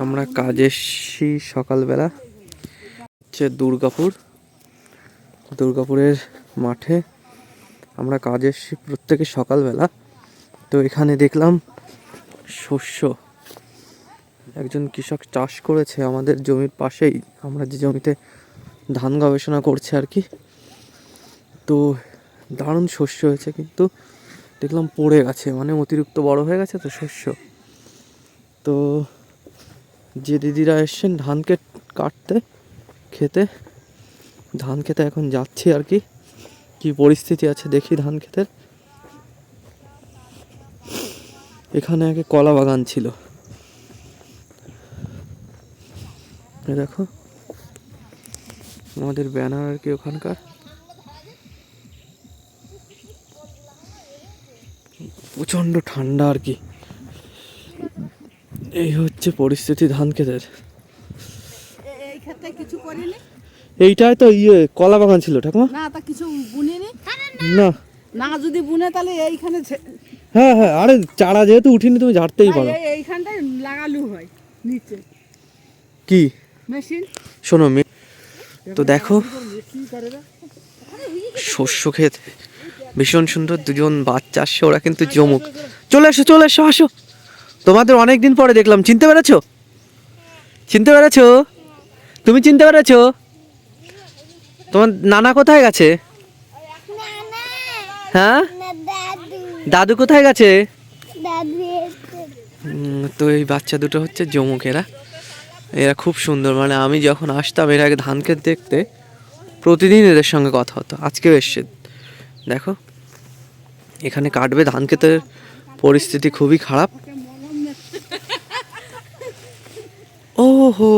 আমরা কাজে এসেছি সকালবেলা, হচ্ছে দুর্গাপুরের মাঠে আমরা কাজে এসেছি প্রত্যেকে সকালবেলা। তো এখানে দেখলাম শস্য একজন কৃষক চাষ করেছে আমাদের জমির পাশেই, আমরা যে জমিতে ধান গবেষণা করছে আর কি। তো দারুণ শস্য হয়েছে, কিন্তু দেখলাম পড়ে গেছে, মানে অতিরিক্ত বড় হয়ে গেছে তো শস্য। তো যে দিদিরা এসছেন ধানকে কাটতে ধান খেতে এখন যাচ্ছি আর কি। কি পরিস্থিতি আছে দেখি ধান ক্ষেতের। এখানে আগে কলা বাগান ছিল, দেখো আমাদের ব্যানার আর কি ওখানকার। প্রচন্ড ঠান্ডা আর কি, এই হচ্ছে পরিস্থিতি ধান ক্ষেতের। এইটাই তো কলা বাগান ছিল ঠাকুমা। না তা কিছু বুনিনি না, না যদি বুনে তাহলে এইখানে হ্যাঁ হ্যাঁ, আরে চারা যেহেতু উঠিনি তুমি ঝাড়তেই পারো। এইখানটায় লাগালু হয় নিচে কি মেশিন। শোনো তো দেখো শস্য ক্ষেত ভীষণ সুন্দর, দুজন বাচ্চা আসছে, ওরা কিন্তু জমুক। চলে এসো আসো, তোমাদের অনেক দিন পরে দেখলাম। চিনতে পেরেছো? তুমি চিনতে পেরেছো? তোমার নানা কোথায় গেছে? হ্যাঁ, দাদু কোথায় গেছে? তো এই বাচ্চা দুটো হচ্ছে জমুক, এরা খুব সুন্দর। মানে আমি যখন আসতাম এর আগে ধান ক্ষেত দেখতে, প্রতিদিন এদের সঙ্গে কথা হতো। আজকেও এসছে, দেখো এখানে কাটবে। ধান ক্ষেতের পরিস্থিতি খুবই খারাপ। ওহো,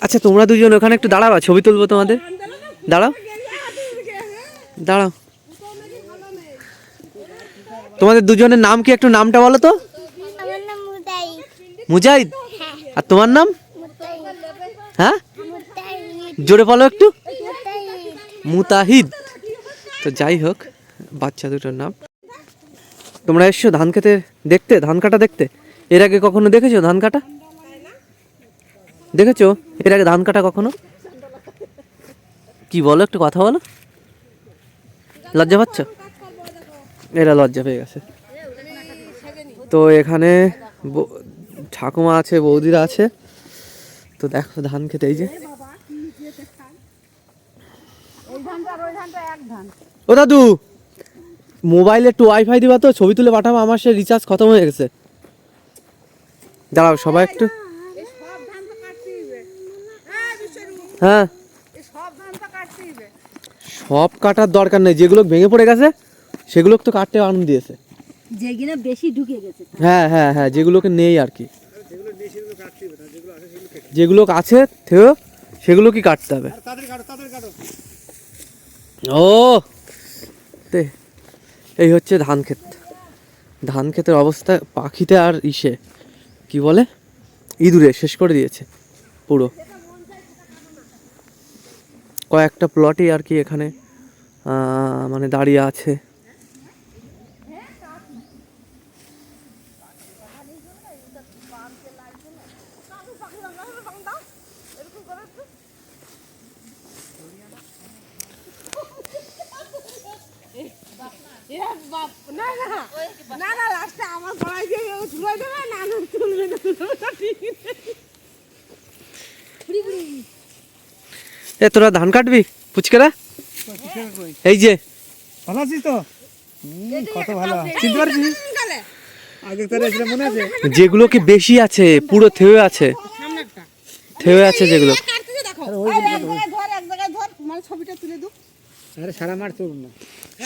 আচ্ছা তোমরা দুজন ওখানে একটু দাঁড়াবা, ছবি তুলবো তোমাদের। দাঁড়াও, তোমাদের দুজনের নাম কি, একটু নামটা বলো তো। মুজাহিদ। আর তোমার নাম? হ্যাঁ, জোরে বলো একটু। মুতাহিদ। তো যাই হোক, বাচ্চা দুটোর নাম। তোমরা এসছো ধান খেতে দেখতে, ধান কাটা দেখতে? এর আগে কখনো দেখেছো ধান কাটা? দেখেছো এর আগে ধান কাটা কখনো? কি বলো, একটু কথা বলো। লজ্জা পাচ্ছ? এরা লজ্জা পেয়ে গেছে। তো এখানে ঠাকুমা আছে, বৌদিরা আছে। তো দেখো ধান খেতে, এই যে ও দাদু, মোবাইলে একটু ওয়াইফাই দিবা তো, ছবি তুলে পাঠাবো, আমার সে রিচার্জ খতম হয়ে গেছে। দাঁড়াও সবাই একটু। হ্যাঁ, সব কাটার দরকার নেই, যেগুলো ভেঙে পড়ে গেছে সেগুলো তো কাটতে আনন্দ দিয়েছে। যেগুলো বেশি ঢুকে গেছে, হ্যাঁ হ্যাঁ হ্যাঁ, যেগুলোকে নেই আর কি, যেগুলো আছে থেও সেগুলো কি কাটতে হবে। ও এই হচ্ছে ধান ক্ষেত। ধান ক্ষেতের অবস্থা পাখিতে আর কি বলে, ইঁদুরে শেষ করে দিয়েছে পুরো। কয়েকটা প্লটই আর কি এখানে মানে দাঁড়িয়ে আছে। এ তোরা ধান কাটবি পুচকেরা? এই যে ভালো আছিস তো? কত ভালো, চিনতে পারছিস? আগে তার এসে মনে আছে? যেগুলো কি বেশি আছে পুরো থেয়ে আছে, যেগুলো।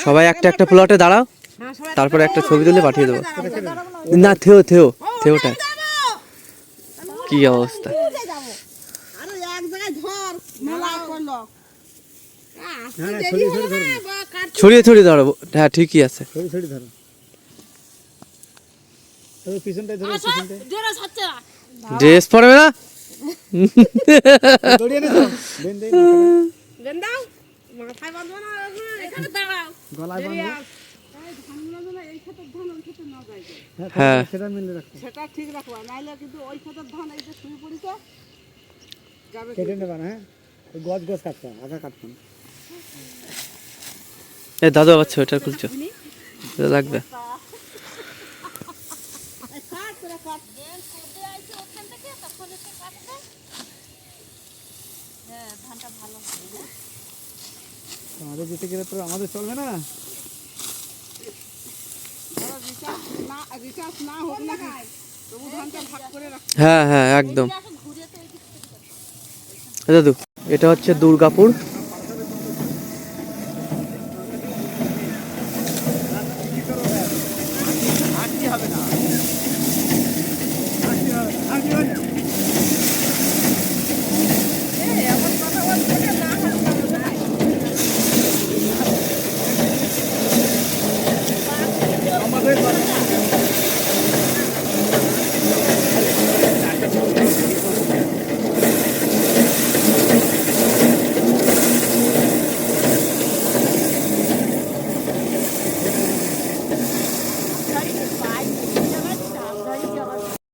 সবাই একটা একটা প্লটে দাঁড়াও, তারপরে একটা ছবি তুলে পাঠিয়ে দেবো। না থেওটা কি অবস্থা, ছড়িয়ে ছড়িয়ে ধরো। হ্যাঁ ঠিকই আছে, ড্রেস পরবে না। ক্ষেতের ধান ওই ক্ষেতে না যায় যায়। হ্যাঁ। সেটা মিলে রাখো, সেটা ঠিক রাখবা, নাহলে কিন্তু ওই ক্ষেতের ধান এই যে শুয়ে পড়িছে যাবে কেটে নেবা না, হ্যাঁ ওই গছ গছ কাটতে হবে, আধা কাটতে হবে। এ দাদু আবার সোয়েটার খুলছো, এটা লাগবে। কাট তোরা কাট। আমাদের যেতে গেলে তো আমাদের চলবে না। রিচার্জ না হোক না তবু ধানটা ভাগ করে রাখ। হ্যাঁ হ্যাঁ একদম। এ দাদু, এটা হচ্ছে দুর্গাপুর। আর কি হবে না, আর কি হবে না, আর কি হবে না।